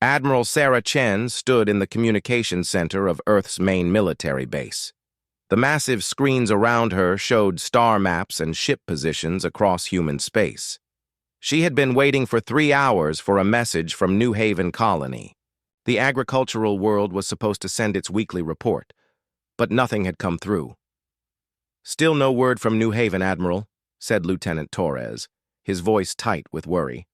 Admiral Sarah Chen stood in the communication center of Earth's main military base. The massive screens around her showed star maps and ship positions across human space. She had been waiting for 3 hours for a message from New Haven Colony. The agricultural world was supposed to send its weekly report, but nothing had come through. "Still no word from New Haven, Admiral," said Lieutenant Torres, his voice tight with worry.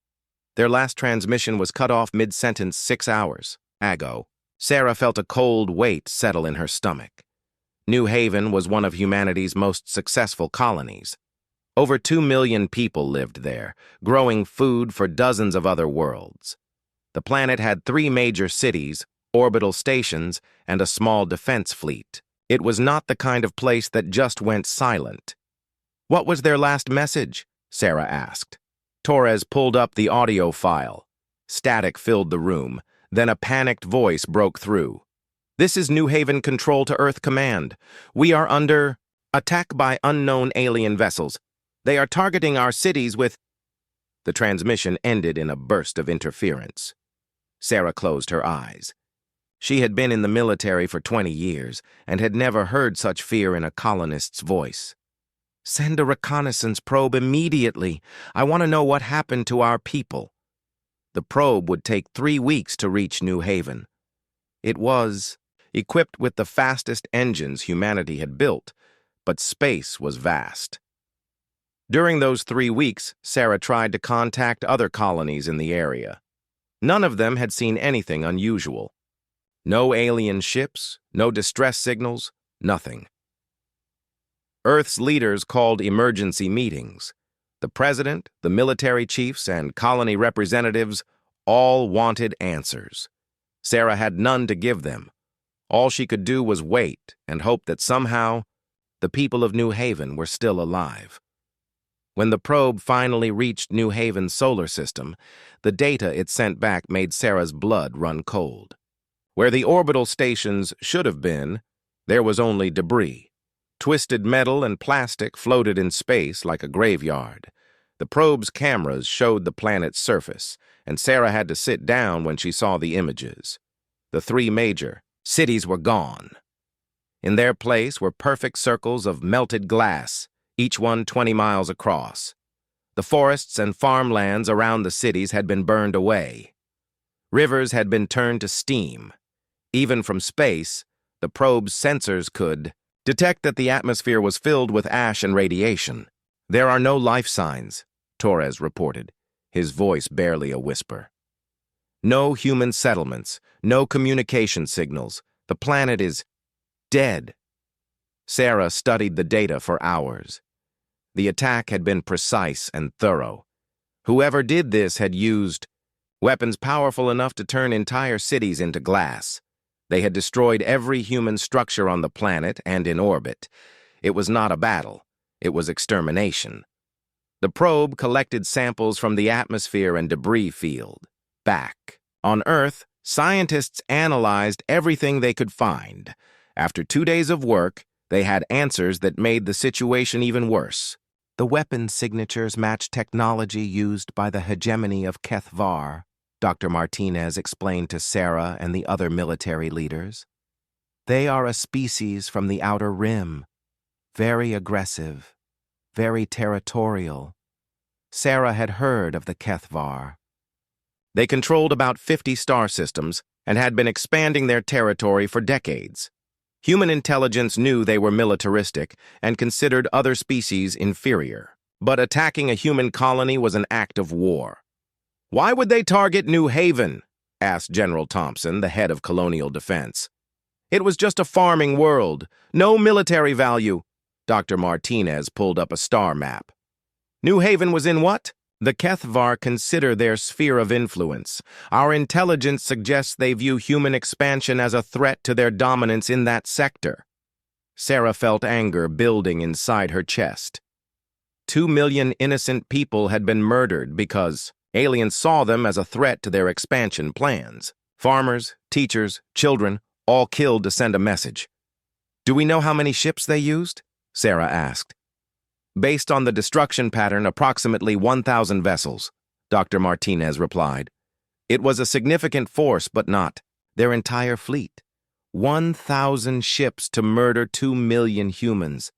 "Their last transmission was cut off mid-sentence 6 hours ago." Sarah felt a cold weight settle in her stomach. New Haven was one of humanity's most successful colonies. Over 2 million people lived there, growing food for dozens of other worlds. The planet had 3 major cities, orbital stations, and a small defense fleet. It was not the kind of place that just went silent. "What was their last message?" Sarah asked. Torres pulled up the audio file. Static filled the room. Then a panicked voice broke through. "This is New Haven Control to Earth Command. We are under attack by unknown alien vessels. They are targeting our cities with—" The transmission ended in a burst of interference. Sarah closed her eyes. She had been in the military for 20 years and had never heard such fear in a colonist's voice. "Send a reconnaissance probe immediately. I want to know what happened to our people." The probe would take 3 weeks to reach New Haven. It was equipped with the fastest engines humanity had built, but space was vast. During those 3 weeks, Sarah tried to contact other colonies in the area. None of them had seen anything unusual. No alien ships, no distress signals, nothing. Earth's leaders called emergency meetings. The president, the military chiefs, and colony representatives all wanted answers. Sarah had none to give them. All she could do was wait and hope that somehow the people of New Haven were still alive. When the probe finally reached New Haven's solar system, the data it sent back made Sarah's blood run cold. Where the orbital stations should have been, there was only debris. Twisted metal and plastic floated in space like a graveyard. The probe's cameras showed the planet's surface, and Sarah had to sit down when she saw the images. The 3 major cities were gone. In their place were perfect circles of melted glass, each one 20 miles across. The forests and farmlands around the cities had been burned away. Rivers had been turned to steam. Even from space, the probe's sensors could detect that the atmosphere was filled with ash and radiation. "There are no life signs," Torres reported, his voice barely a whisper. "No human settlements, no communication signals. The planet is dead." Sarah studied the data for hours. The attack had been precise and thorough. Whoever did this had used weapons powerful enough to turn entire cities into glass. They had destroyed every human structure on the planet and in orbit. It was not a battle. It was extermination. The probe collected samples from the atmosphere and debris field. Back on Earth, scientists analyzed everything they could find. After 2 days of work, they had answers that made the situation even worse. The weapon signatures matched technology used by the hegemony of HFY, Dr. Martinez explained to Sarah and the other military leaders. "They are a species from the outer rim, very aggressive, very territorial." Sarah had heard of the HFY. They controlled about 50 star systems and had been expanding their territory for decades. Human intelligence knew they were militaristic and considered other species inferior. But attacking a human colony was an act of war. "Why would they target New Haven?" asked General Thompson, the head of colonial defense. "It was just a farming world. No military value." Dr. Martinez pulled up a star map. "New Haven was in what?" "The HFY consider their sphere of influence. Our intelligence suggests they view human expansion as a threat to their dominance in that sector." Sarah felt anger building inside her chest. 2 million innocent people had been murdered because aliens saw them as a threat to their expansion plans. Farmers, teachers, children, all killed to send a message. "Do we know how many ships they used?" Sarah asked. "Based on the destruction pattern, approximately 1,000 vessels," Dr. Martinez replied. It was a significant force, but not their entire fleet. 1,000 ships to murder 2 million humans.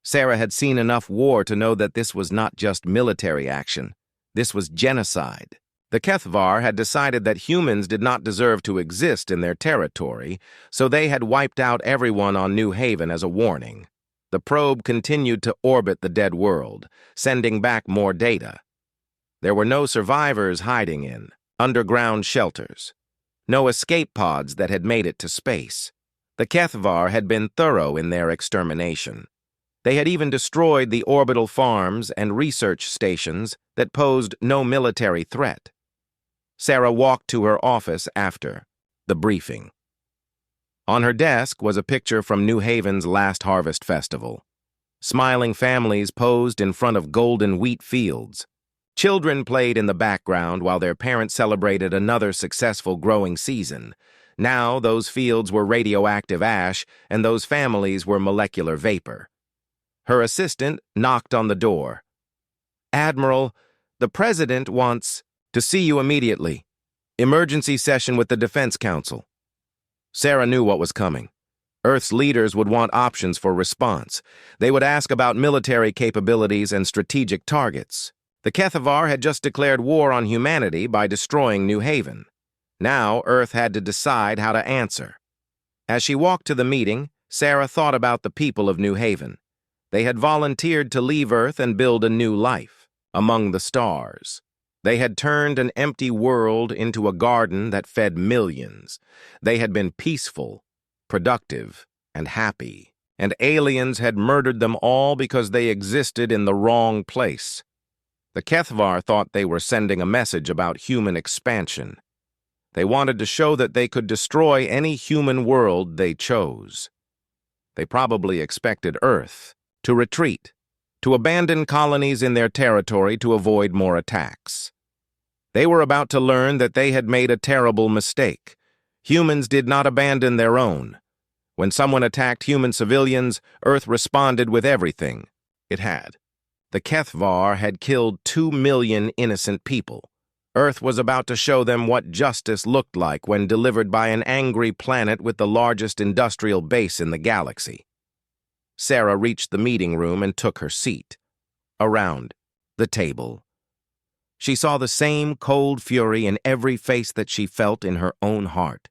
Sarah had seen enough war to know that this was not just military action. This was genocide. The Kethvar had decided that humans did not deserve to exist in their territory, so they had wiped out everyone on New Haven as a warning. The probe continued to orbit the dead world, sending back more data. There were no survivors hiding in underground shelters. No escape pods that had made it to space. The Kethvar had been thorough in their extermination. They had even destroyed the orbital farms and research stations that posed no military threat. Sarah walked to her office after the briefing. On her desk was a picture from New Haven's last harvest festival. Smiling families posed in front of golden wheat fields. Children played in the background while their parents celebrated another successful growing season. Now those fields were radioactive ash and those families were molecular vapor. Her assistant knocked on the door. "Admiral, the President wants to see you immediately. Emergency session with the Defense Council." Sarah knew what was coming. Earth's leaders would want options for response. They would ask about military capabilities and strategic targets. The Kethvar had just declared war on humanity by destroying New Haven. Now Earth had to decide how to answer. As she walked to the meeting, Sarah thought about the people of New Haven. They had volunteered to leave Earth and build a new life, among the stars. They had turned an empty world into a garden that fed millions. They had been peaceful, productive, and happy. And aliens had murdered them all because they existed in the wrong place. The Kethvar thought they were sending a message about human expansion. They wanted to show that they could destroy any human world they chose. They probably expected Earth to retreat, to abandon colonies in their territory to avoid more attacks. They were about to learn that they had made a terrible mistake. Humans did not abandon their own. When someone attacked human civilians, Earth responded with everything it had. The Kethvar had killed 2 million innocent people. Earth was about to show them what justice looked like when delivered by an angry planet with the largest industrial base in the galaxy. Sarah reached the meeting room and took her seat. Around the table, she saw the same cold fury in every face that she felt in her own heart.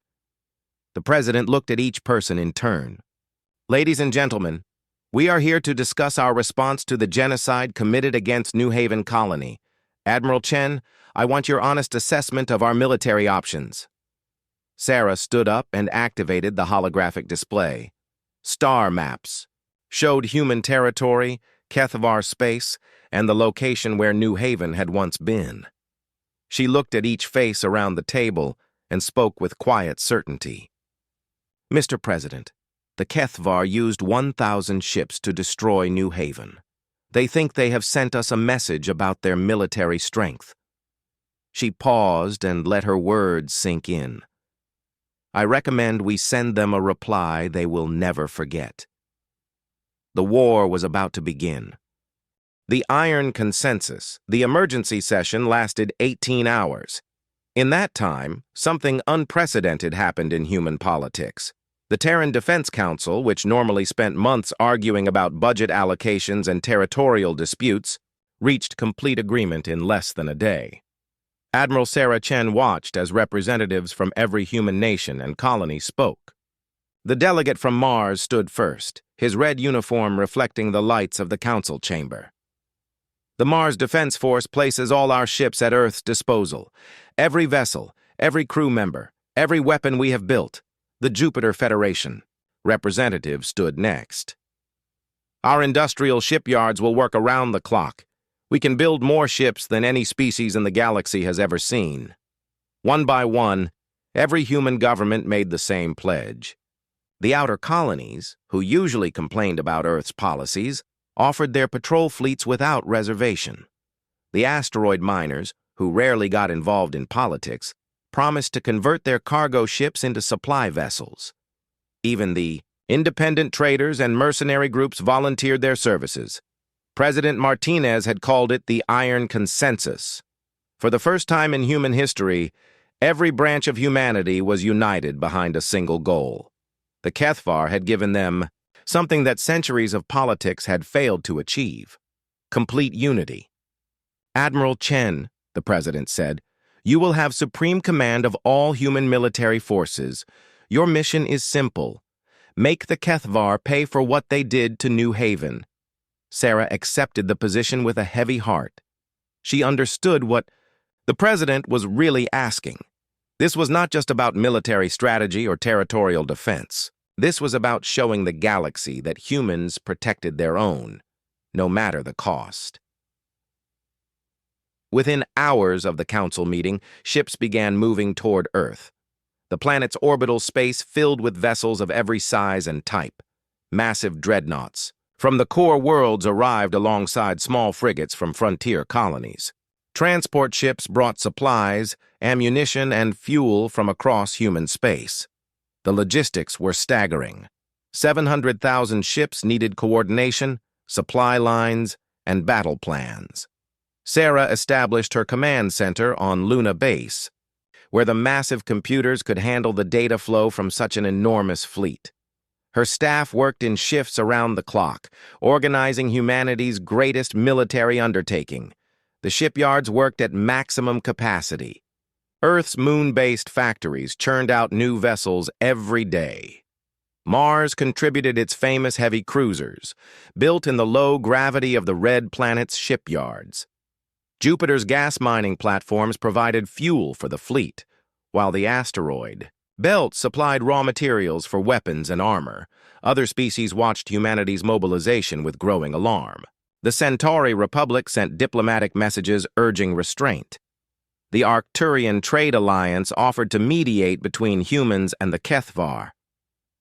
The President looked at each person in turn. "Ladies and gentlemen, we are here to discuss our response to the genocide committed against New Haven Colony. Admiral Chen, I want your honest assessment of our military options." Sarah stood up and activated the holographic display. Star maps showed human territory, Kethvar space, and the location where New Haven had once been. She looked at each face around the table and spoke with quiet certainty. "Mr. President, the Kethvar used 1,000 ships to destroy New Haven. They think they have sent us a message about their military strength." She paused and let her words sink in. "I recommend we send them a reply they will never forget." The war was about to begin. The Iron Consensus, the emergency session, lasted 18 hours. In that time, something unprecedented happened in human politics. The Terran Defense Council, which normally spent months arguing about budget allocations and territorial disputes, reached complete agreement in less than a day. Admiral Sarah Chen watched as representatives from every human nation and colony spoke. The delegate from Mars stood first, his red uniform reflecting the lights of the council chamber. "The Mars Defense Force places all our ships at Earth's disposal. Every vessel, every crew member, every weapon we have built. The Jupiter Federation." Representative stood next. "Our industrial shipyards will work around the clock. We can build more ships than any species in the galaxy has ever seen." One by one, every human government made the same pledge. The outer colonies, who usually complained about Earth's policies, offered their patrol fleets without reservation. The asteroid miners, who rarely got involved in politics, promised to convert their cargo ships into supply vessels. Even the independent traders and mercenary groups volunteered their services. President Martinez had called it the Iron Consensus. For the first time in human history, Every branch of humanity was united behind a single goal. The Kethvar had given them something that centuries of politics had failed to achieve: complete unity. "Admiral Chen," the president said, "you will have supreme command of all human military forces. Your mission is simple. Make the Kethvar pay for what they did to New Haven." Sarah accepted the position with a heavy heart. She understood what the president was really asking. This was not just about military strategy or territorial defense. This was about showing the galaxy that humans protected their own, no matter the cost. Within hours of the council meeting, ships began moving toward Earth. The planet's orbital space filled with vessels of every size and type. Massive dreadnoughts from the core worlds arrived alongside small frigates from frontier colonies. Transport ships brought supplies, ammunition, and fuel from across human space. The logistics were staggering. 700,000 ships needed coordination, supply lines, and battle plans. Sarah established her command center on Luna Base, where the massive computers could handle the data flow from such an enormous fleet. Her staff worked in shifts around the clock, organizing humanity's greatest military undertaking. The shipyards worked at maximum capacity. Earth's moon-based factories churned out new vessels every day. Mars contributed its famous heavy cruisers, built in the low gravity of the red planet's shipyards. Jupiter's gas mining platforms provided fuel for the fleet, while the asteroid belt supplied raw materials for weapons and armor. Other species watched humanity's mobilization with growing alarm. The Centauri Republic sent diplomatic messages urging restraint. The Arcturian Trade Alliance offered to mediate between humans and the Kethvar.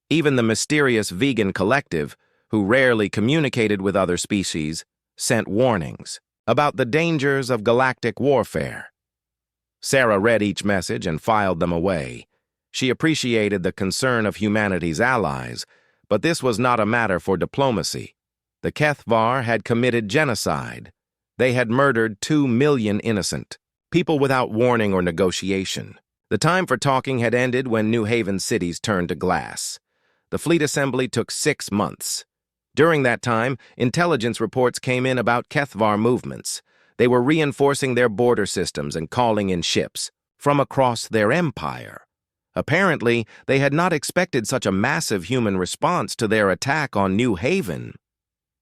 Even the mysterious vegan collective, who rarely communicated with other species, sent warnings about the dangers of galactic warfare. Sarah read each message and filed them away. She appreciated the concern of humanity's allies, but this was not a matter for diplomacy. The Kethvar had committed genocide. They had murdered 2 million innocent people without warning or negotiation. The time for talking had ended when New Haven cities turned to glass. The fleet assembly took 6 months. During that time, intelligence reports came in about Kethvar movements. They were reinforcing their border systems and calling in ships from across their empire. Apparently, they had not expected such a massive human response to their attack on New Haven.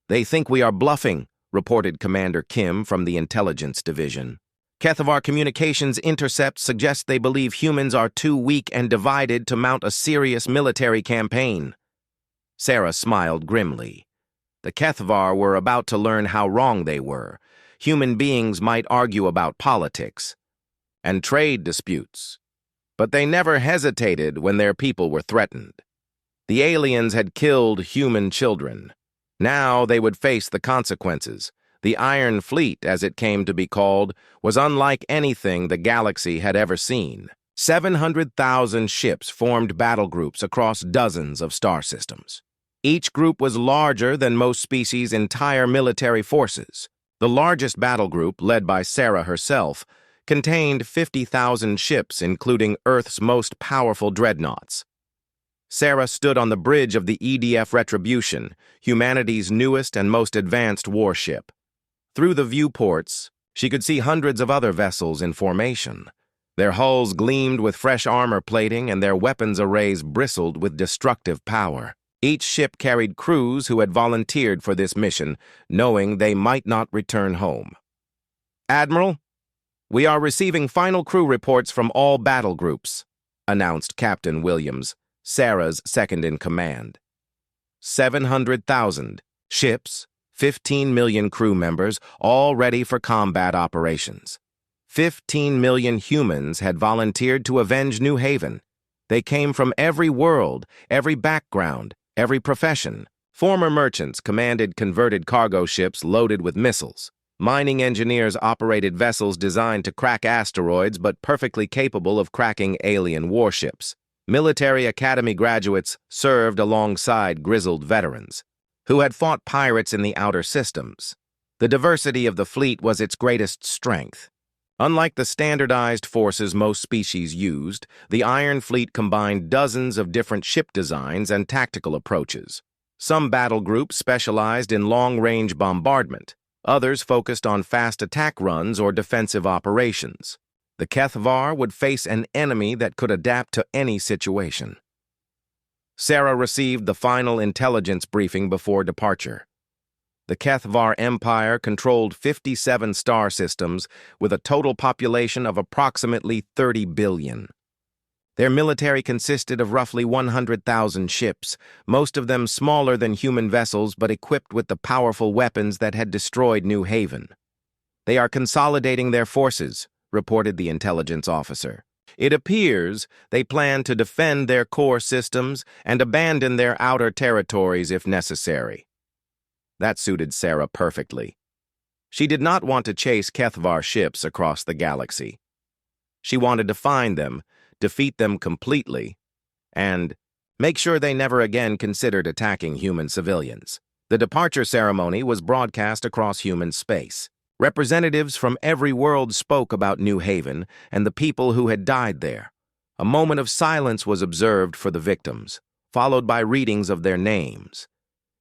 "They think we are bluffing," reported Commander Kim from the Intelligence Division. "Kethvar communications intercepts suggest they believe humans are too weak and divided to mount a serious military campaign." Sarah smiled grimly. The Kethvar were about to learn how wrong they were. Human beings might argue about politics and trade disputes, but they never hesitated when their people were threatened. The aliens had killed human children. Now they would face the consequences. The Iron Fleet, as it came to be called, was unlike anything the galaxy had ever seen. 700,000 ships formed battle groups across dozens of star systems. Each group was larger than most species' entire military forces. The largest battle group, led by Sarah herself, contained 50,000 ships, including Earth's most powerful dreadnoughts. Sarah stood on the bridge of the EDF Retribution, humanity's newest and most advanced warship. Through the viewports, she could see hundreds of other vessels in formation. Their hulls gleamed with fresh armor plating and their weapons arrays bristled with destructive power. Each ship carried crews who had volunteered for this mission, knowing they might not return home. "Admiral, we are receiving final crew reports from all battle groups," announced Captain Williams, Sarah's second-in-command. 700,000 ships, 15 million crew members, all ready for combat operations. 15 million humans had volunteered to avenge New Haven. They came from every world, every background, every profession. Former merchants commanded converted cargo ships loaded with missiles. Mining engineers operated vessels designed to crack asteroids but perfectly capable of cracking alien warships. Military academy graduates served alongside grizzled veterans who had fought pirates in the outer systems. The diversity of the fleet was its greatest strength. Unlike the standardized forces most species used, the Iron Fleet combined dozens of different ship designs and tactical approaches. Some battle groups specialized in long-range bombardment. Others focused on fast attack runs or defensive operations. The HFY would face an enemy that could adapt to any situation. Sarah received the final intelligence briefing before departure. The HFY Empire controlled 57 star systems with a total population of approximately 30 billion. Their military consisted of roughly 100,000 ships, most of them smaller than human vessels but equipped with the powerful weapons that had destroyed New Haven. "They are consolidating their forces," reported the intelligence officer. "It appears they plan to defend their core systems and abandon their outer territories if necessary." That suited Sarah perfectly. She did not want to chase HFY ships across the galaxy. She wanted to find them, defeat them completely, and make sure they never again considered attacking human civilians. The departure ceremony was broadcast across human space. Representatives from every world spoke about New Haven and the people who had died there. A moment of silence was observed for the victims, followed by readings of their names.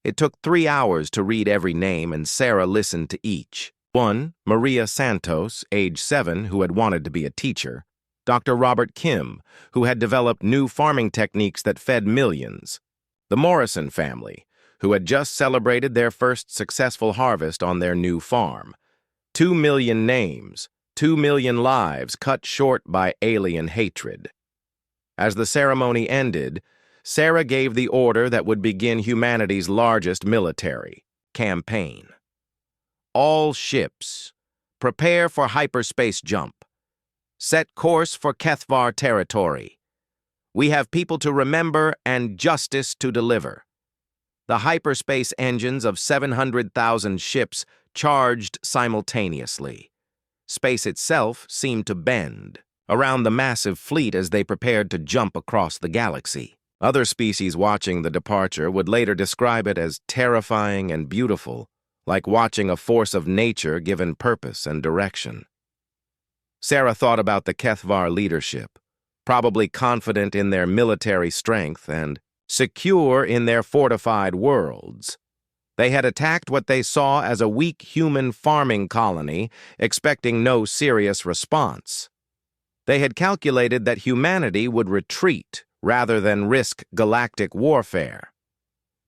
It took 3 hours to read every name, and Sarah listened to each. 1. Maria Santos, age 7, who had wanted to be a teacher. Dr. Robert Kim, who had developed new farming techniques that fed millions. The Morrison family, who had just celebrated their first successful harvest on their new farm. 2 million names, 2 million lives cut short by alien hatred. As the ceremony ended, Sarah gave the order that would begin humanity's largest military campaign. "All ships, prepare for hyperspace jump. Set course for HFY territory. We have people to remember and justice to deliver." The hyperspace engines of 700,000 ships charged simultaneously. Space itself seemed to bend around the massive fleet as they prepared to jump across the galaxy. Other species watching the departure would later describe it as terrifying and beautiful, like watching a force of nature given purpose and direction. Sarah thought about the HFY leadership, probably confident in their military strength and secure in their fortified worlds. They had attacked what they saw as a weak human farming colony, expecting no serious response. They had calculated that humanity would retreat rather than risk galactic warfare.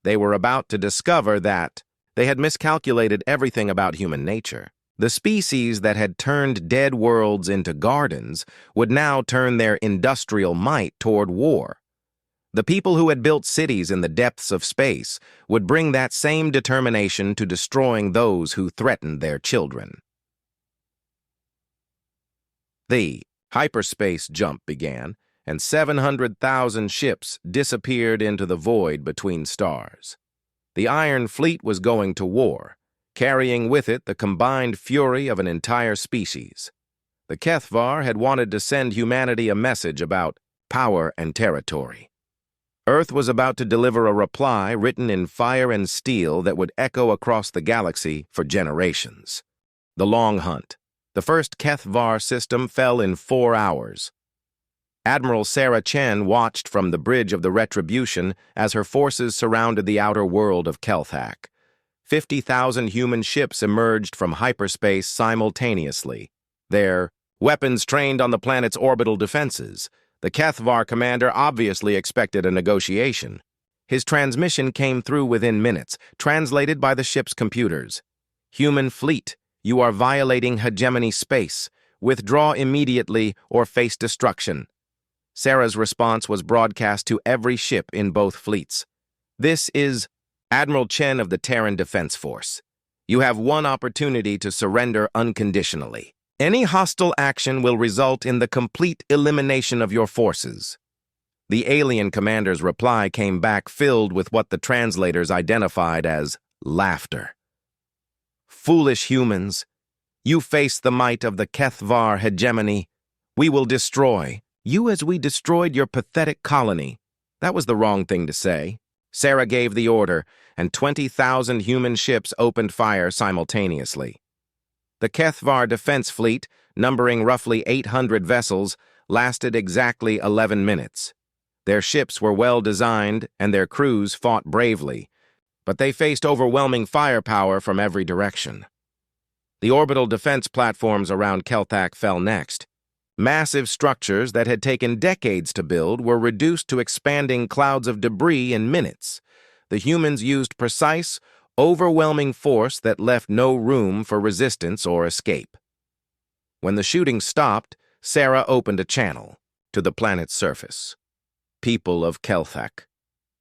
They were about to discover that they had miscalculated everything about human nature. The species that had turned dead worlds into gardens would now turn their industrial might toward war. The people who had built cities in the depths of space would bring that same determination to destroying those who threatened their children. The hyperspace jump began, and 700,000 ships disappeared into the void between stars. The Iron Fleet was going to war, carrying with it the combined fury of an entire species. The HFY had wanted to send humanity a message about power and territory. Earth was about to deliver a reply written in fire and steel that would echo across the galaxy for generations. The Long Hunt. The first HFY system fell in 4 hours. Admiral Sarah Chen watched from the bridge of the Retribution as her forces surrounded the outer world of Kelthak. 50,000 human ships emerged from hyperspace simultaneously. Their weapons trained on the planet's orbital defenses. The HFY commander obviously expected a negotiation. His transmission came through within minutes, translated by the ship's computers. "Human fleet, you are violating hegemony space. Withdraw immediately or face destruction." Sarah's response was broadcast to every ship in both fleets. "This is Admiral Chen of the Terran Defense Force. You have one opportunity to surrender unconditionally. Any hostile action will result in the complete elimination of your forces." The alien commander's reply came back filled with what the translators identified as laughter. "Foolish humans, you face the might of the HFY hegemony. We will destroy you as we destroyed your pathetic colony." That was the wrong thing to say. Sarah gave the order, and 20,000 human ships opened fire simultaneously. The Kethvar defense fleet, numbering roughly 800 vessels, lasted exactly 11 minutes. Their ships were well designed and their crews fought bravely, but they faced overwhelming firepower from every direction. The orbital defense platforms around Kelthak fell next. Massive structures that had taken decades to build were reduced to expanding clouds of debris in minutes. The humans used precise, overwhelming force that left no room for resistance or escape. When the shooting stopped, Sarah opened a channel to the planet's surface. People of Kelthak,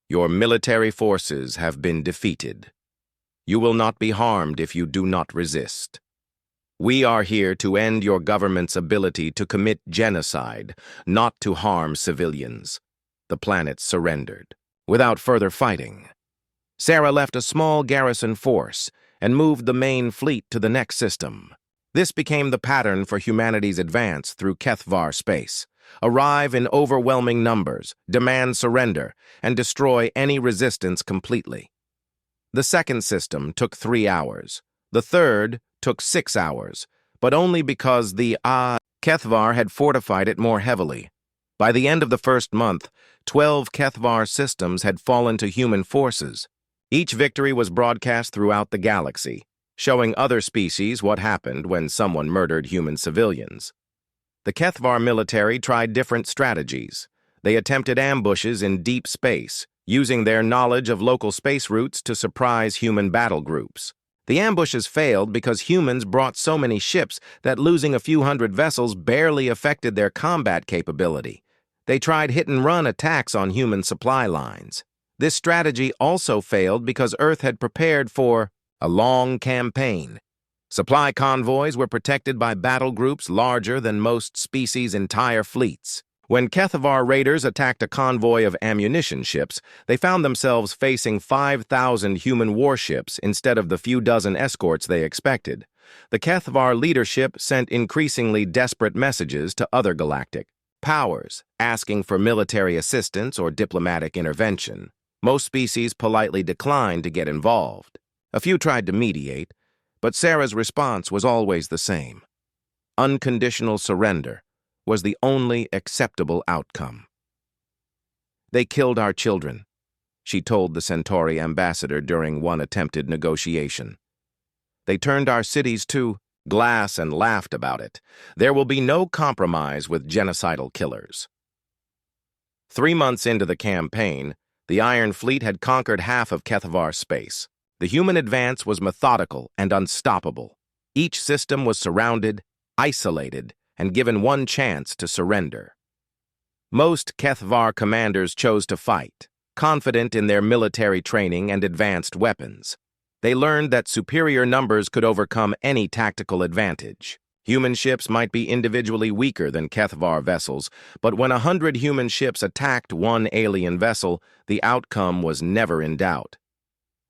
your military forces have been defeated. You will not be harmed if you do not resist. We are here to end your government's ability to commit genocide, not to harm civilians. The planet surrendered. Without further fighting, Sarah left a small garrison force and moved the main fleet to the next system. This became the pattern for humanity's advance through Kethvar space. Arrive in overwhelming numbers, demand surrender, and destroy any resistance completely. The second system took 3 hours. The third took 6 hours, but only because the Kethvar had fortified it more heavily. By the end of the first month, 12 Kethvar systems had fallen to human forces. Each victory was broadcast throughout the galaxy, showing other species what happened when someone murdered human civilians. The Kethvar military tried different strategies. They attempted ambushes in deep space, using their knowledge of local space routes to surprise human battle groups. The ambushes failed because humans brought so many ships that losing a few hundred vessels barely affected their combat capability. They tried hit-and-run attacks on human supply lines. This strategy also failed because Earth had prepared for a long campaign. Supply convoys were protected by battle groups larger than most species' entire fleets. When Kethvar raiders attacked a convoy of ammunition ships, they found themselves facing 5,000 human warships instead of the few dozen escorts they expected. The Kethvar leadership sent increasingly desperate messages to other galactic powers, asking for military assistance or diplomatic intervention. Most species politely declined to get involved. A few tried to mediate, but Sarah's response was always the same. Unconditional surrender was the only acceptable outcome. They killed our children, she told the Centauri ambassador during one attempted negotiation. They turned our cities to glass and laughed about it. There will be no compromise with genocidal killers. 3 months into the campaign, the Iron Fleet had conquered half of Kethvar space. The human advance was methodical and unstoppable. Each system was surrounded, isolated, and given one chance to surrender. Most Kethvar commanders chose to fight, confident in their military training and advanced weapons. They learned that superior numbers could overcome any tactical advantage. Human ships might be individually weaker than Kethvar vessels, but when 100 human ships attacked one alien vessel, the outcome was never in doubt.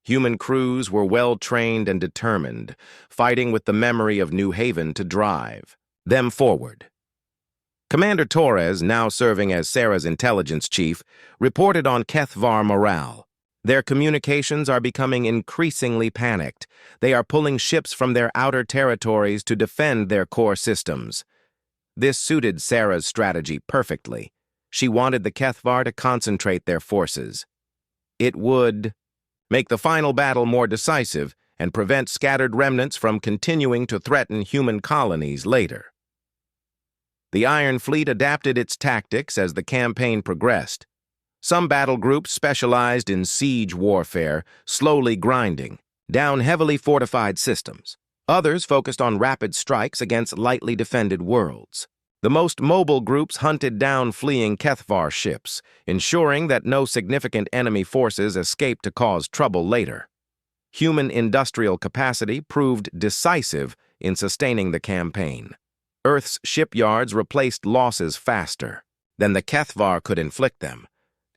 Human crews were well-trained and determined, fighting with the memory of New Haven to drive them forward. Commander Torres, now serving as Sarah's intelligence chief, reported on Kethvar morale. Their communications are becoming increasingly panicked. They are pulling ships from their outer territories to defend their core systems. This suited Sarah's strategy perfectly. She wanted the Kethvar to concentrate their forces. It would make the final battle more decisive and prevent scattered remnants from continuing to threaten human colonies later. The Iron Fleet adapted its tactics as the campaign progressed. Some battle groups specialized in siege warfare, slowly grinding down heavily fortified systems. Others focused on rapid strikes against lightly defended worlds. The most mobile groups hunted down fleeing Kethvar ships, ensuring that no significant enemy forces escaped to cause trouble later. Human industrial capacity proved decisive in sustaining the campaign. Earth's shipyards replaced losses faster than the Kethvar could inflict them.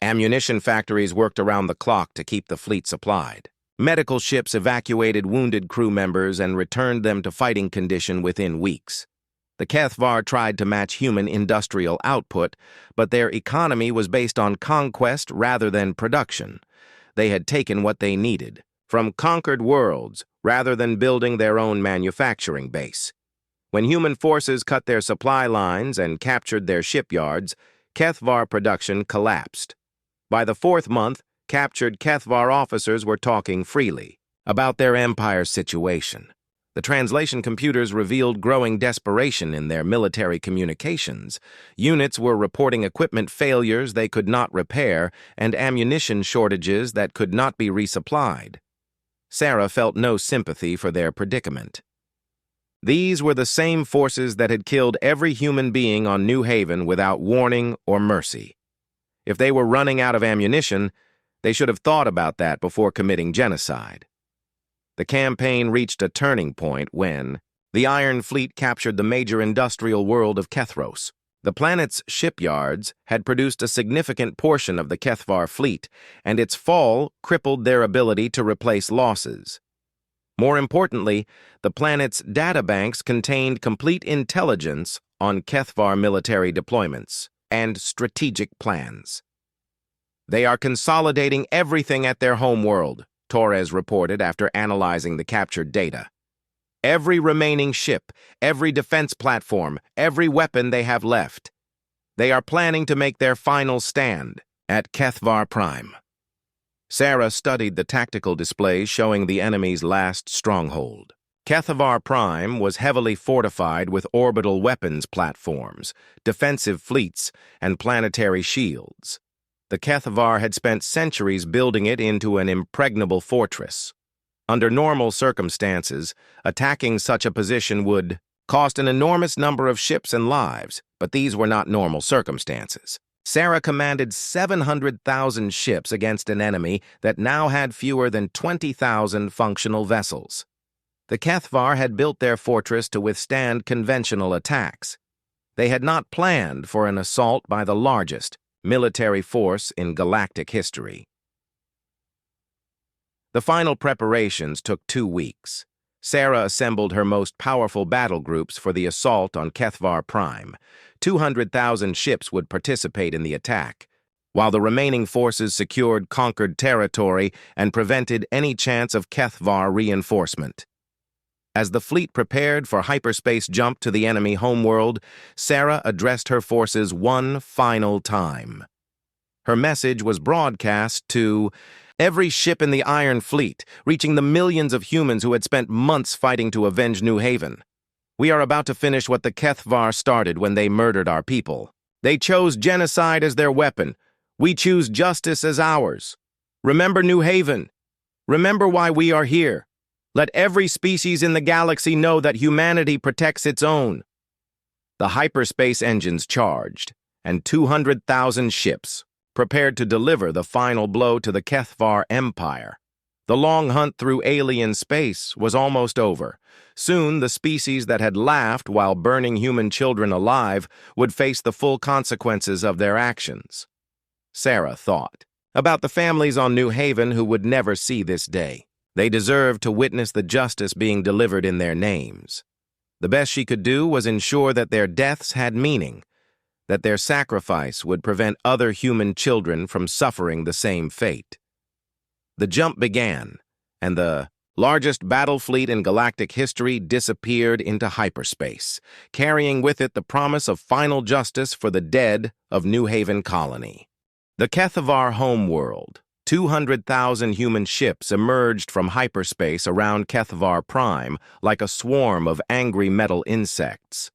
Ammunition factories worked around the clock to keep the fleet supplied. Medical ships evacuated wounded crew members and returned them to fighting condition within weeks. The Kethvar tried to match human industrial output, but their economy was based on conquest rather than production. They had taken what they needed from conquered worlds, rather than building their own manufacturing base. When human forces cut their supply lines and captured their shipyards, Kethvar production collapsed. By the fourth month, captured Kethvar officers were talking freely about their empire's situation. The translation computers revealed growing desperation in their military communications. Units were reporting equipment failures they could not repair and ammunition shortages that could not be resupplied. Sarah felt no sympathy for their predicament. These were the same forces that had killed every human being on New Haven without warning or mercy. If they were running out of ammunition, they should have thought about that before committing genocide. The campaign reached a turning point when the Iron Fleet captured the major industrial world of Kethros. The planet's shipyards had produced a significant portion of the Kethvar fleet, and its fall crippled their ability to replace losses. More importantly, the planet's databanks contained complete intelligence on Kethvar military deployments and strategic plans. They are consolidating everything at their homeworld, Torres reported after analyzing the captured data. Every remaining ship, every defense platform, every weapon they have left. They are planning to make their final stand at Kethvar Prime. Sarah studied the tactical displays showing the enemy's last stronghold. Kethvar Prime was heavily fortified with orbital weapons platforms, defensive fleets, and planetary shields. The Kethvar had spent centuries building it into an impregnable fortress. Under normal circumstances, attacking such a position would cost an enormous number of ships and lives, but these were not normal circumstances. Sarah commanded 700,000 ships against an enemy that now had fewer than 20,000 functional vessels. The Kethvar had built their fortress to withstand conventional attacks. They had not planned for an assault by the largest military force in galactic history. The final preparations took 2 weeks. Sarah assembled her most powerful battle groups for the assault on Kethvar Prime. 200,000 ships would participate in the attack, while the remaining forces secured conquered territory and prevented any chance of Kethvar reinforcement. As the fleet prepared for hyperspace jump to the enemy homeworld, Sarah addressed her forces one final time. Her message was broadcast to every ship in the Iron Fleet, reaching the millions of humans who had spent months fighting to avenge New Haven. We are about to finish what the Kethvar started when they murdered our people. They chose genocide as their weapon. We choose justice as ours. Remember New Haven. Remember why we are here. Let every species in the galaxy know that humanity protects its own. The hyperspace engines charged, and 200,000 ships prepared to deliver the final blow to the Kethvar Empire. The long hunt through alien space was almost over. Soon, the species that had laughed while burning human children alive would face the full consequences of their actions. Sarah thought about the families on New Haven who would never see this day. They deserved to witness the justice being delivered in their names. The best she could do was ensure that their deaths had meaning, that their sacrifice would prevent other human children from suffering the same fate. The jump began, and the largest battle fleet in galactic history disappeared into hyperspace, carrying with it the promise of final justice for the dead of New Haven Colony. The Kethvar homeworld. 200,000 human ships emerged from hyperspace around Kethvar Prime like a swarm of angry metal insects.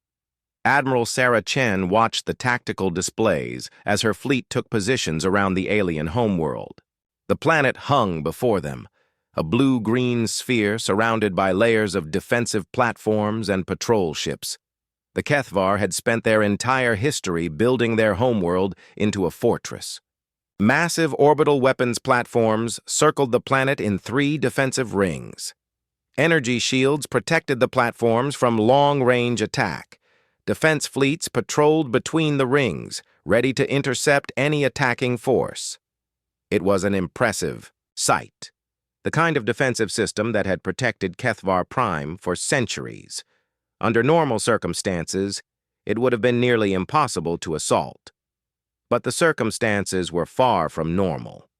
Admiral Sarah Chen watched the tactical displays as her fleet took positions around the alien homeworld. The planet hung before them, a blue-green sphere surrounded by layers of defensive platforms and patrol ships. The Kethvar had spent their entire history building their homeworld into a fortress. Massive orbital weapons platforms circled the planet in 3 defensive rings. Energy shields protected the platforms from long-range attack. Defense fleets patrolled between the rings, ready to intercept any attacking force. It was an impressive sight, the kind of defensive system that had protected Kethvar Prime for centuries. Under normal circumstances, it would have been nearly impossible to assault. But the circumstances were far from normal.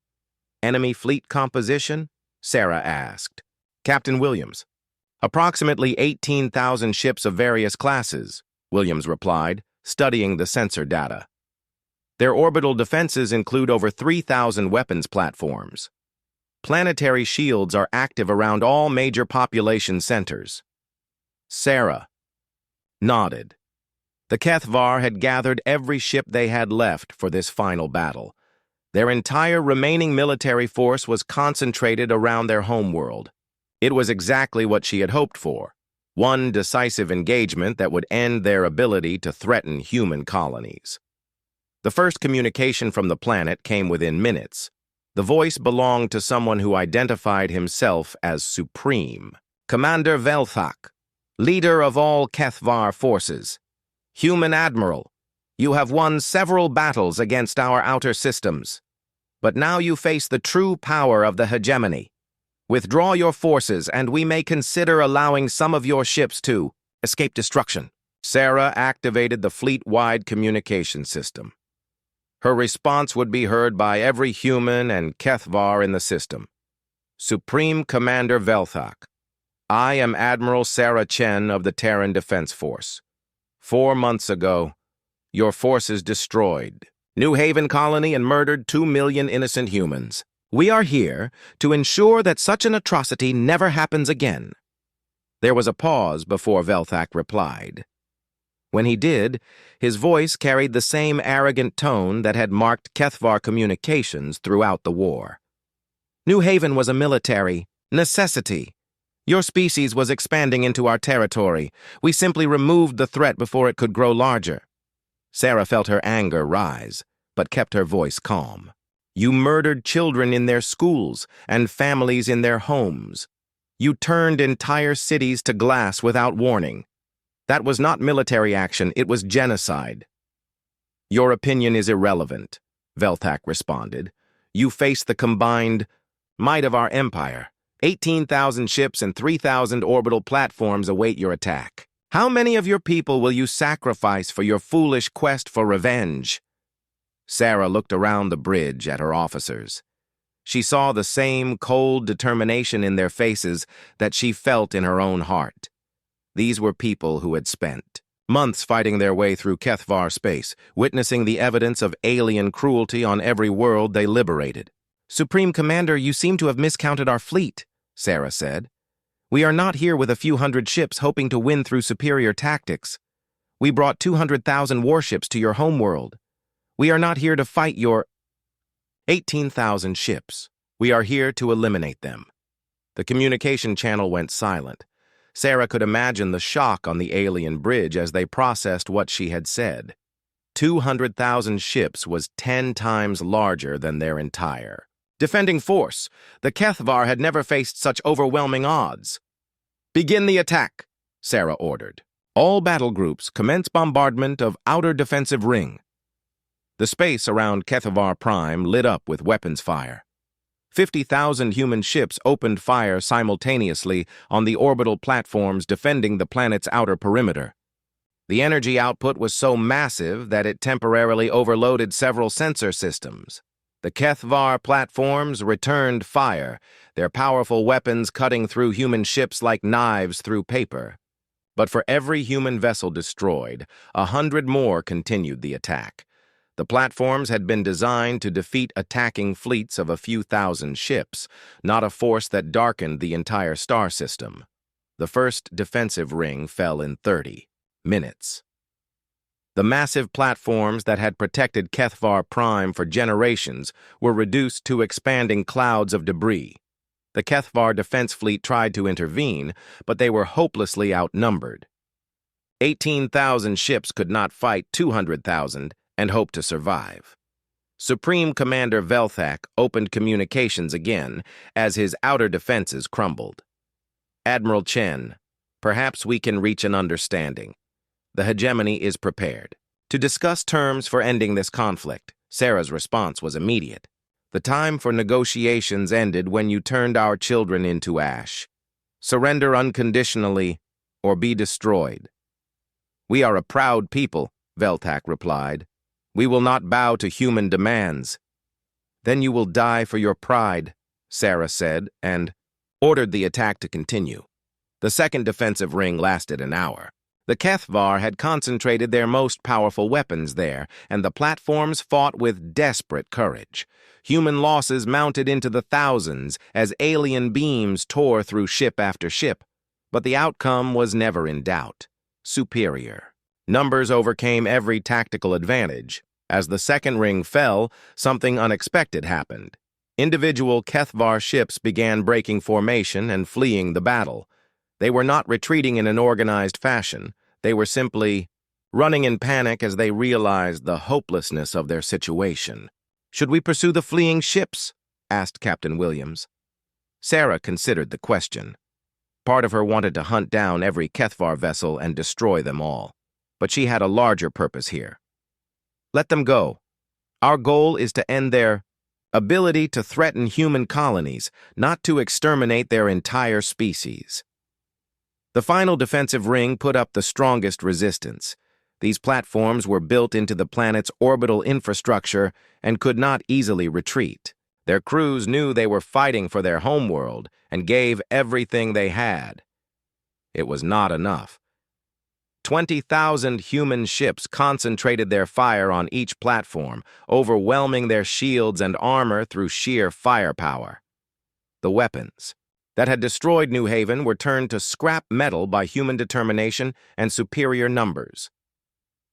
Enemy fleet composition? Sarah asked. Captain Williams. Approximately 18,000 ships of various classes, Williams replied, studying the sensor data. Their orbital defenses include over 3,000 weapons platforms. Planetary shields are active around all major population centers. Sarah nodded. The Kethvar had gathered every ship they had left for this final battle. Their entire remaining military force was concentrated around their homeworld. It was exactly what she had hoped for, one decisive engagement that would end their ability to threaten human colonies. The first communication from the planet came within minutes. The voice belonged to someone who identified himself as Supreme. Commander Velthak, leader of all Kethvar forces. Human Admiral, you have won several battles against our outer systems. But now you face the true power of the hegemony. Withdraw your forces, and we may consider allowing some of your ships to escape destruction. Sarah activated the fleet-wide communication system. Her response would be heard by every human and Kethvar in the system. Supreme Commander Velthak, I am Admiral Sarah Chen of the Terran Defense Force. 4 months ago, your forces destroyed New Haven Colony and murdered 2 million innocent humans. We are here to ensure that such an atrocity never happens again. There was a pause before Velthak replied. When he did, his voice carried the same arrogant tone that had marked Kethvar communications throughout the war. New Haven was a military necessity. Your species was expanding into our territory. We simply removed the threat before it could grow larger. Sarah felt her anger rise, but kept her voice calm. You murdered children in their schools and families in their homes. You turned entire cities to glass without warning. That was not military action, it was genocide. Your opinion is irrelevant, Velthak responded. You face the combined might of our empire. 18,000 ships and 3,000 orbital platforms await your attack. How many of your people will you sacrifice for your foolish quest for revenge? Sarah looked around the bridge at her officers. She saw the same cold determination in their faces that she felt in her own heart. These were people who had spent months fighting their way through Kethvar space, witnessing the evidence of alien cruelty on every world they liberated. Supreme Commander, you seem to have miscounted our fleet, Sarah said. We are not here with a few hundred ships hoping to win through superior tactics. We brought 200,000 warships to your homeworld. We are not here to fight your 18,000 ships. We are here to eliminate them. The communication channel went silent. Sarah could imagine the shock on the alien bridge as they processed what she had said. 200,000 ships was 10 times larger than their entire defending force. The Kethvar had never faced such overwhelming odds. Begin the attack, Sarah ordered. All battle groups commence bombardment of outer defensive ring. The space around Kethvar Prime lit up with weapons fire. 50,000 human ships opened fire simultaneously on the orbital platforms defending the planet's outer perimeter. The energy output was so massive that it temporarily overloaded several sensor systems. The Kethvar platforms returned fire, their powerful weapons cutting through human ships like knives through paper. But for every human vessel destroyed, 100 more continued the attack. The platforms had been designed to defeat attacking fleets of a few thousand ships, not a force that darkened the entire star system. The first defensive ring fell in 30 minutes. The massive platforms that had protected Kethvar Prime for generations were reduced to expanding clouds of debris. The Kethvar defense fleet tried to intervene, but they were hopelessly outnumbered. 18,000 ships could not fight 200,000 and hoped to survive. Supreme Commander Velthak opened communications again as his outer defenses crumbled. Admiral Chen, perhaps we can reach an understanding. The hegemony is prepared. To discuss terms for ending this conflict, Sarah's response was immediate. The time for negotiations ended when you turned our children into ash. Surrender unconditionally or be destroyed. We are a proud people, Velthak replied. We will not bow to human demands. Then you will die for your pride, Sarah said, and ordered the attack to continue. The second defensive ring lasted an hour. The Kethvar had concentrated their most powerful weapons there, and the platforms fought with desperate courage. Human losses mounted into the thousands as alien beams tore through ship after ship, but the outcome was never in doubt. Superior. Numbers overcame every tactical advantage. As the second ring fell, something unexpected happened. Individual Kethvar ships began breaking formation and fleeing the battle. They were not retreating in an organized fashion. They were simply running in panic as they realized the hopelessness of their situation. "Should we pursue the fleeing ships?" asked Captain Williams. Sarah considered the question. Part of her wanted to hunt down every Kethvar vessel and destroy them all. But she had a larger purpose here. "Let them go. Our goal is to end their ability to threaten human colonies, not to exterminate their entire species." The final defensive ring put up the strongest resistance. These platforms were built into the planet's orbital infrastructure and could not easily retreat. Their crews knew they were fighting for their homeworld and gave everything they had. It was not enough. 20,000 human ships concentrated their fire on each platform, overwhelming their shields and armor through sheer firepower. The weapons that had destroyed New Haven were turned to scrap metal by human determination and superior numbers.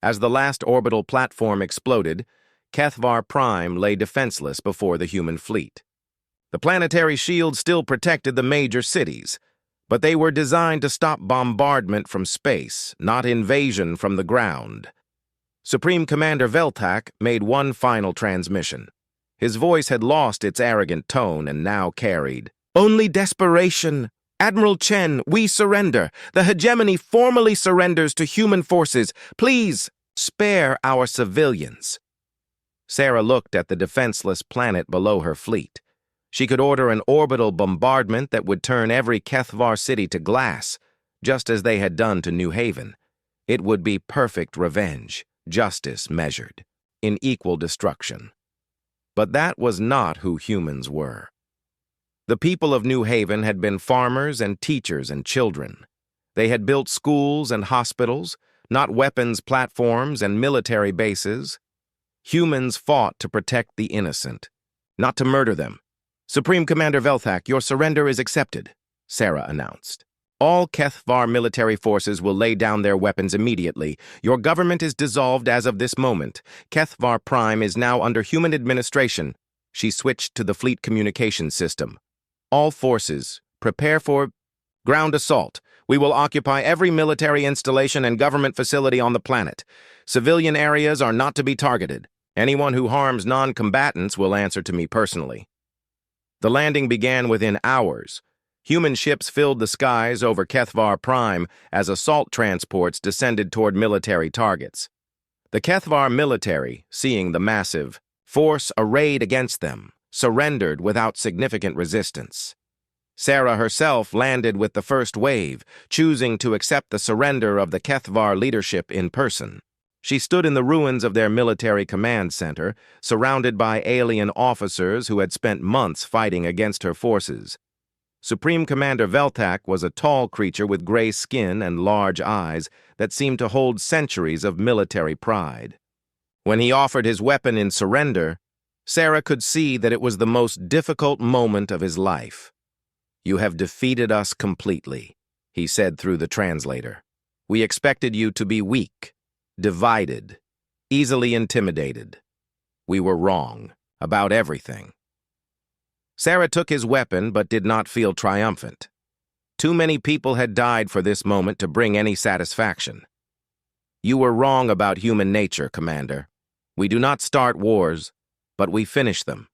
As the last orbital platform exploded, Kethvar Prime lay defenseless before the human fleet. The planetary shields still protected the major cities, but they were designed to stop bombardment from space, not invasion from the ground. Supreme Commander Veltak made one final transmission. His voice had lost its arrogant tone and now carried, "Only desperation. Admiral Chen, we surrender. The hegemony formally surrenders to human forces. Please, spare our civilians." Sarah looked at the defenseless planet below her fleet. She could order an orbital bombardment that would turn every Kethvar city to glass, just as they had done to New Haven. It would be perfect revenge, justice measured, in equal destruction. But that was not who humans were. The people of New Haven had been farmers and teachers and children. They had built schools and hospitals, not weapons platforms and military bases. Humans fought to protect the innocent, not to murder them. "Supreme Commander Veltak, your surrender is accepted," Sarah announced. "All Kethvar military forces will lay down their weapons immediately. Your government is dissolved as of this moment. Kethvar Prime is now under human administration." She switched to the fleet communication system. "All forces, prepare for ground assault. We will occupy every military installation and government facility on the planet. Civilian areas are not to be targeted. Anyone who harms non-combatants will answer to me personally." The landing began within hours. Human ships filled the skies over Kethvar Prime as assault transports descended toward military targets. The Kethvar military, seeing the massive force arrayed against them, surrendered without significant resistance. Sarah herself landed with the first wave, choosing to accept the surrender of the Kethvar leadership in person. She stood in the ruins of their military command center, surrounded by alien officers who had spent months fighting against her forces. Supreme Commander Veltak was a tall creature with gray skin and large eyes that seemed to hold centuries of military pride. When he offered his weapon in surrender, Sarah could see that it was the most difficult moment of his life. "You have defeated us completely," he said through the translator. "We expected you to be weak, divided, easily intimidated. We were wrong about everything." Sarah took his weapon but did not feel triumphant. Too many people had died for this moment to bring any satisfaction. "You were wrong about human nature, Commander. We do not start wars, but we finish them."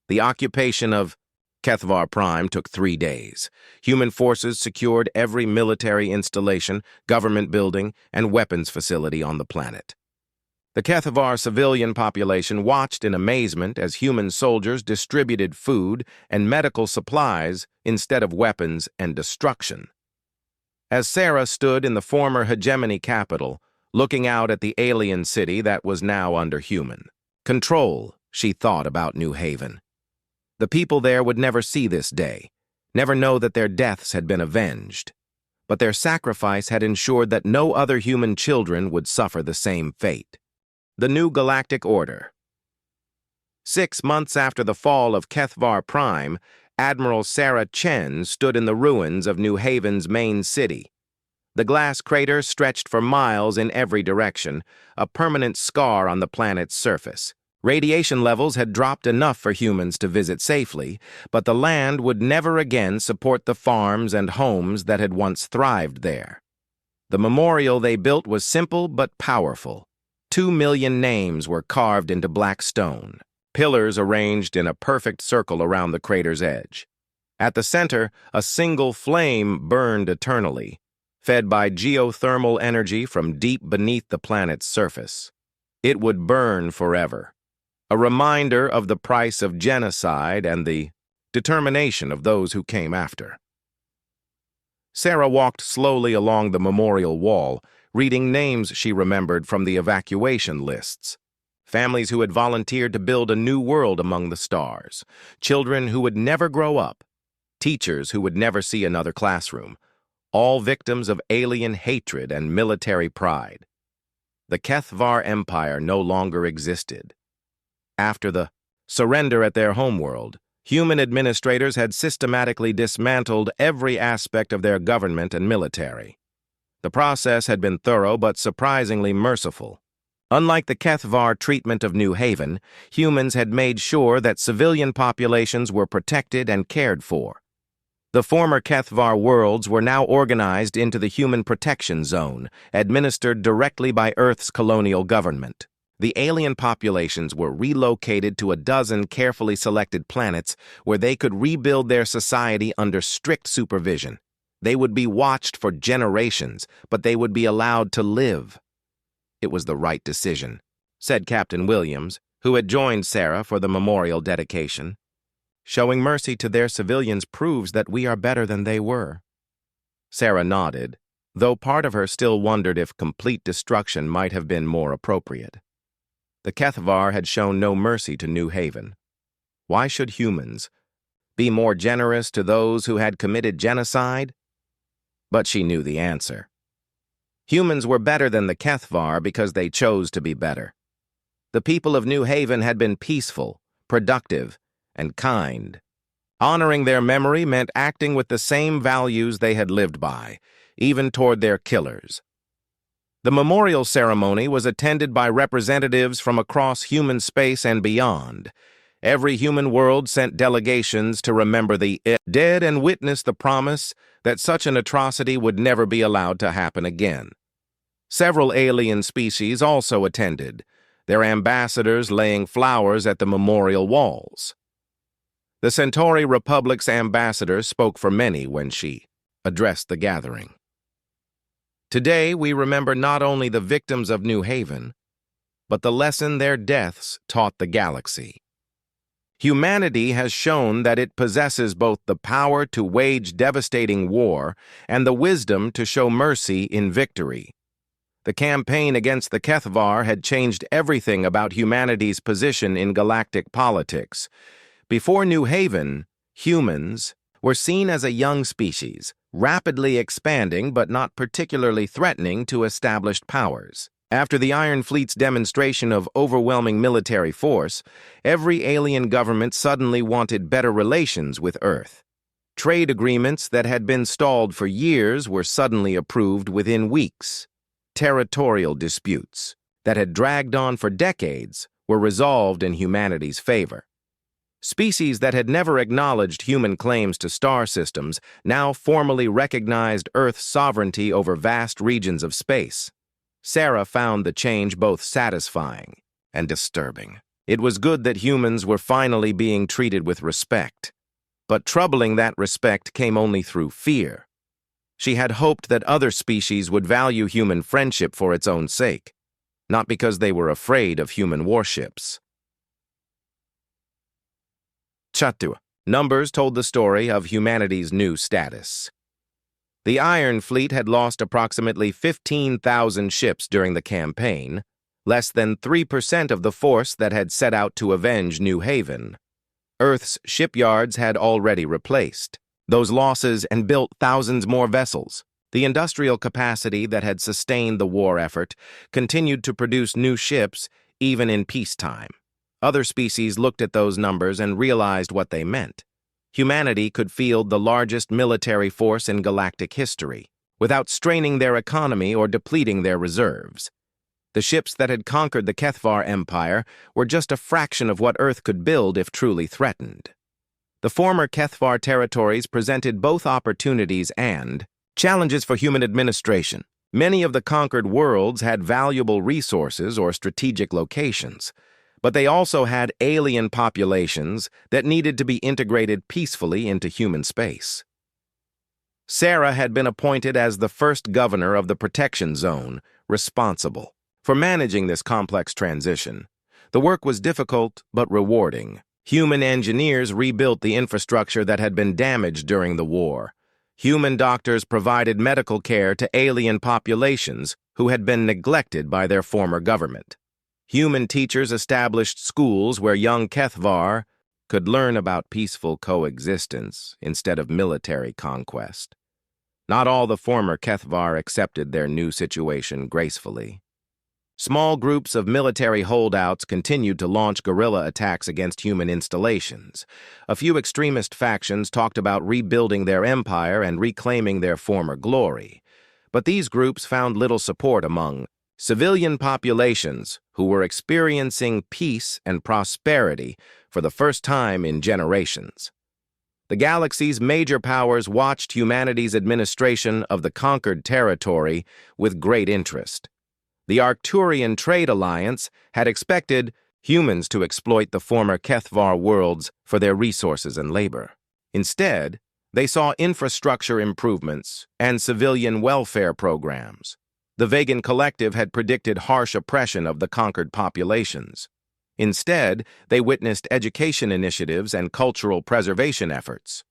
The occupation of Kethvar Prime took 3 days. Human forces secured every military installation, government building, and weapons facility on the planet. The Kethvar civilian population watched in amazement as human soldiers distributed food and medical supplies instead of weapons and destruction. As Sarah stood in the former hegemony capital, looking out at the alien city that was now under human control, she thought about New Haven. The people there would never see this day. never know that their deaths had been avenged, but their sacrifice had ensured that no other human children would suffer the same fate. The New Galactic Order. 6 months after the fall of Kethvar Prime, Admiral Sarah Chen stood in the ruins of New Haven's main city. The glass crater stretched for miles in every direction, a permanent scar on the planet's surface. Radiation levels had dropped enough for humans to visit safely, but the land would never again support the farms and homes that had once thrived there. The memorial they built was simple but powerful. 2 million names were carved into black stone, pillars arranged in a perfect circle around the crater's edge. At the center, a single flame burned eternally, fed by geothermal energy from deep beneath the planet's surface. It would burn forever, a reminder of the price of genocide and the determination of those who came after. Sarah walked slowly along the memorial wall, reading names she remembered from the evacuation lists. Families who had volunteered to build a new world among the stars, children who would never grow up, teachers who would never see another classroom, all victims of alien hatred and military pride. The Kethvar Empire no longer existed. After the surrender at their homeworld, human administrators had systematically dismantled every aspect of their government and military. The process had been thorough but surprisingly merciful. Unlike the Kethvar treatment of New Haven, humans had made sure that civilian populations were protected and cared for. The former Kethvar worlds were now organized into the Human Protection Zone, administered directly by Earth's colonial government. The alien populations were relocated to a dozen carefully selected planets where they could rebuild their society under strict supervision. They would be watched for generations, but they would be allowed to live. It was the right decision, said Captain Williams, who had joined Sarah for the memorial dedication. Showing mercy to their civilians proves that we are better than they were. Sarah nodded, though part of her still wondered if complete destruction might have been more appropriate. The Kethvar had shown no mercy to New Haven. Why should humans be more generous to those who had committed genocide? But she knew the answer. Humans were better than the Kethvar because they chose to be better. The people of New Haven had been peaceful, productive, and kind. Honoring their memory meant acting with the same values they had lived by, even toward their killers. The memorial ceremony was attended by representatives from across human space and beyond. Every human world sent delegations to remember the dead and witness the promise that such an atrocity would never be allowed to happen again. Several alien species also attended, their ambassadors laying flowers at the memorial walls. The Centauri Republic's ambassador spoke for many when she addressed the gathering. Today, we remember not only the victims of New Haven, but the lesson their deaths taught the galaxy. Humanity has shown that it possesses both the power to wage devastating war and the wisdom to show mercy in victory. The campaign against the Kethvar had changed everything about humanity's position in galactic politics. Before New Haven, humans were seen as a young species, rapidly expanding but not particularly threatening to established powers. After the Iron Fleet's demonstration of overwhelming military force, every alien government suddenly wanted better relations with Earth. Trade agreements that had been stalled for years were suddenly approved within weeks. Territorial disputes that had dragged on for decades were resolved in humanity's favor. Species that had never acknowledged human claims to star systems now formally recognized Earth's sovereignty over vast regions of space. Sarah found the change both satisfying and disturbing. It was good that humans were finally being treated with respect, but troubling that respect came only through fear. She had hoped that other species would value human friendship for its own sake, not because they were afraid of human warships. Chatu. Numbers told the story of humanity's new status. The Iron Fleet had lost approximately 15,000 ships during the campaign, less than 3% of the force that had set out to avenge New Haven. Earth's shipyards had already replaced those losses and built thousands more vessels. The industrial capacity that had sustained the war effort continued to produce new ships even in peacetime. Other species looked at those numbers and realized what they meant. Humanity could field the largest military force in galactic history, without straining their economy or depleting their reserves. The ships that had conquered the Kethvar Empire were just a fraction of what Earth could build if truly threatened. The former Kethvar territories presented both opportunities and challenges for human administration. Many of the conquered worlds had valuable resources or strategic locations, but they also had alien populations that needed to be integrated peacefully into human space. Sarah had been appointed as the first governor of the Protection Zone, responsible for managing this complex transition. The work was difficult but rewarding. Human engineers rebuilt the infrastructure that had been damaged during the war. Human doctors provided medical care to alien populations who had been neglected by their former government. Human teachers established schools where young Kethvar could learn about peaceful coexistence instead of military conquest. Not all the former Kethvar accepted their new situation gracefully. Small groups of military holdouts continued to launch guerrilla attacks against human installations. A few extremist factions talked about rebuilding their empire and reclaiming their former glory. But these groups found little support among civilian populations who were experiencing peace and prosperity for the first time in generations. The galaxy's major powers watched humanity's administration of the conquered territory with great interest. The Arcturian Trade Alliance had expected humans to exploit the former Kethvar worlds for their resources and labor. Instead, they saw infrastructure improvements and civilian welfare programs. The Vegan Collective had predicted harsh oppression of the conquered populations. Instead, they witnessed education initiatives and cultural preservation efforts.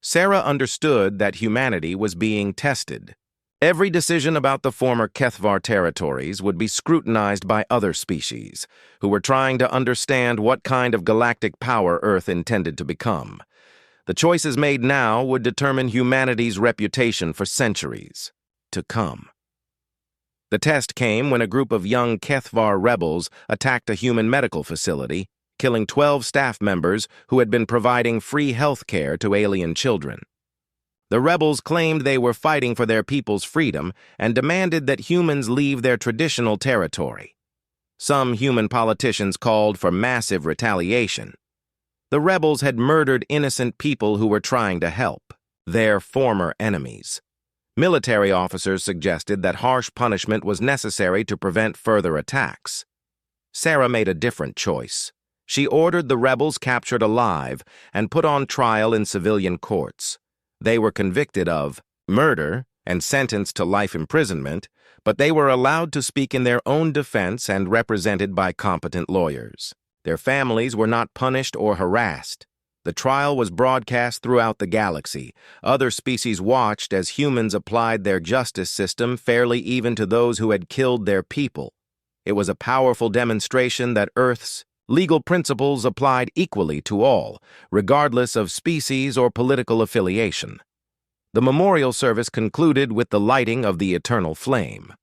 Sarah understood that humanity was being tested. Every decision about the former Kethvar territories would be scrutinized by other species, who were trying to understand what kind of galactic power Earth intended to become. The choices made now would determine humanity's reputation for centuries to come. The test came when a group of young Kethvar rebels attacked a human medical facility, killing 12 staff members who had been providing free health care to alien children. The rebels claimed they were fighting for their people's freedom and demanded that humans leave their traditional territory. Some human politicians called for massive retaliation. The rebels had murdered innocent people who were trying to help, their former enemies. Military officers suggested that harsh punishment was necessary to prevent further attacks. Sarah made a different choice. She ordered the rebels captured alive and put on trial in civilian courts. They were convicted of murder and sentenced to life imprisonment, but they were allowed to speak in their own defense and represented by competent lawyers. Their families were not punished or harassed. The trial was broadcast throughout the galaxy. Other species watched as humans applied their justice system fairly even to those who had killed their people. It was a powerful demonstration that Earth's legal principles applied equally to all, regardless of species or political affiliation. The memorial service concluded with the lighting of the eternal flame.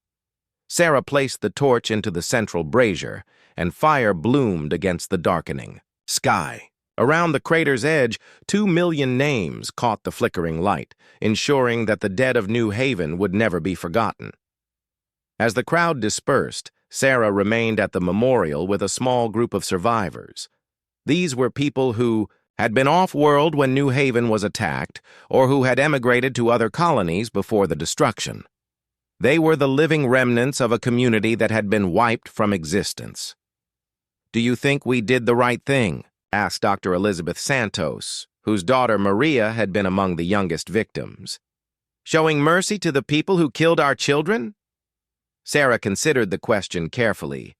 Sarah placed the torch into the central brazier, and fire bloomed against the darkening sky. Around the crater's edge, 2 million names caught the flickering light, ensuring that the dead of New Haven would never be forgotten. As the crowd dispersed, Sarah remained at the memorial with a small group of survivors. These were people who had been off-world when New Haven was attacked, or who had emigrated to other colonies before the destruction. They were the living remnants of a community that had been wiped from existence. "Do you think we did the right thing?" asked Dr. Elizabeth Santos, whose daughter Maria had been among the youngest victims. "Showing mercy to the people who killed our children?" Sarah considered the question carefully.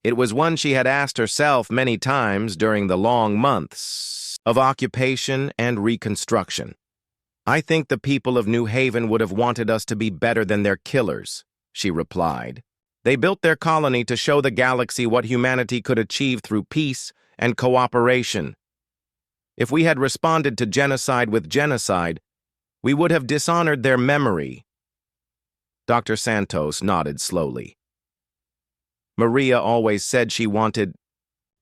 It was one she had asked herself many times during the long months of occupation and reconstruction. "I think the people of New Haven would have wanted us to be better than their killers," she replied. "They built their colony to show the galaxy what humanity could achieve through peace and cooperation." If we had responded to genocide with genocide, we would have dishonored their memory. Dr. Santos nodded slowly. Maria always said she wanted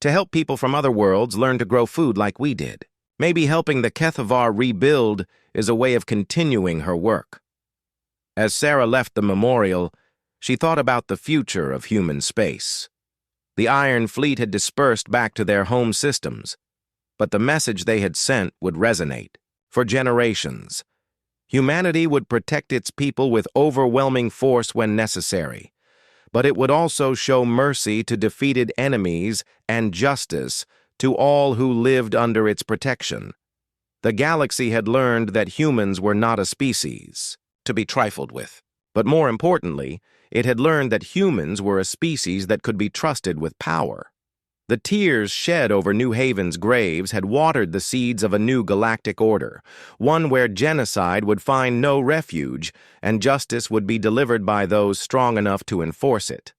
to help people from other worlds learn to grow food like we did. Maybe helping the Kethavar rebuild is a way of continuing her work. As Sarah left the memorial, she thought about the future of human space. The Iron Fleet had dispersed back to their home systems, but the message they had sent would resonate for generations. Humanity would protect its people with overwhelming force when necessary, but it would also show mercy to defeated enemies and justice to all who lived under its protection. The galaxy had learned that humans were not a species to be trifled with, but more importantly, it had learned that humans were a species that could be trusted with power. The tears shed over New Haven's graves had watered the seeds of a new galactic order, one where genocide would find no refuge and justice would be delivered by those strong enough to enforce it.